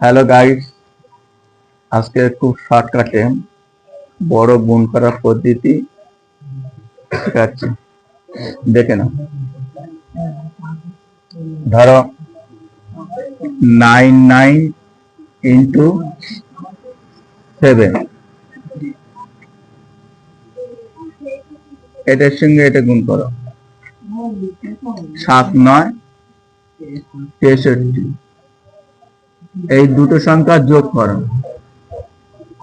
Hello guys, আজকে খুব শর্টকাটে বড় গুণ করার পদ্ধতি শেখাচ্ছি। দেখে নাও। ধরো 99 ইন্টু 7, এটার সঙ্গে এটা গুণ করো। 7 9 63, এই দুটো সংখ্যা যোগ করো,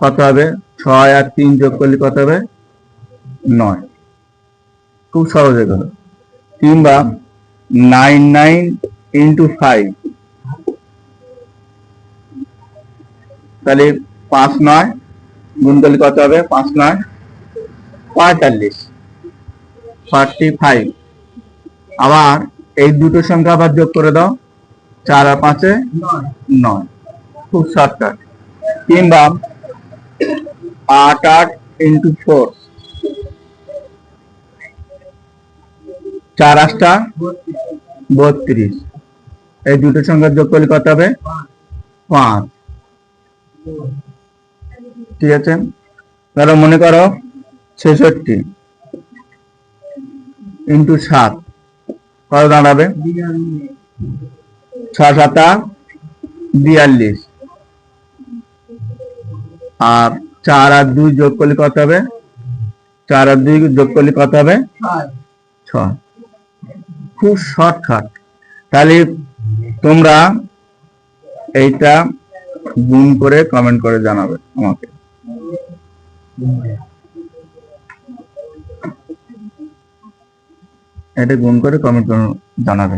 কত হবে? 6 আর 3 যোগ করলে কত হবে? 9। খুব সহজে করো। কিংবা 99 ইন্টু 5, তাহলে 5 9 গুণ করলে কত হবে? 5 9 45, 45। আবার এই দুটো সংখ্যা আবার যোগ করে দাও, 4 আর 5 9। খুব শর্টকাট। কিংবা 8 8 ইন্টু 4, 4 8 32, এই দুটো সংখ্যা যোগ করলে কত হবে? 5। ঠিক আছে, তাহলে মনে করো 66 ইন্টু 7, কত দাঁড়াবে? 6 7 42, আর 4 আর 2 যোগ করলে কত হবে? 4 আর 2 যোগ করলে কত হবে? 6। খুব শর্টকাট। তাহলে তোমরা এইটা গুণ করে কমেন্ট করে জানাবে আমাকে। এটা গুণ করে কমেন্ট করে জানাবে।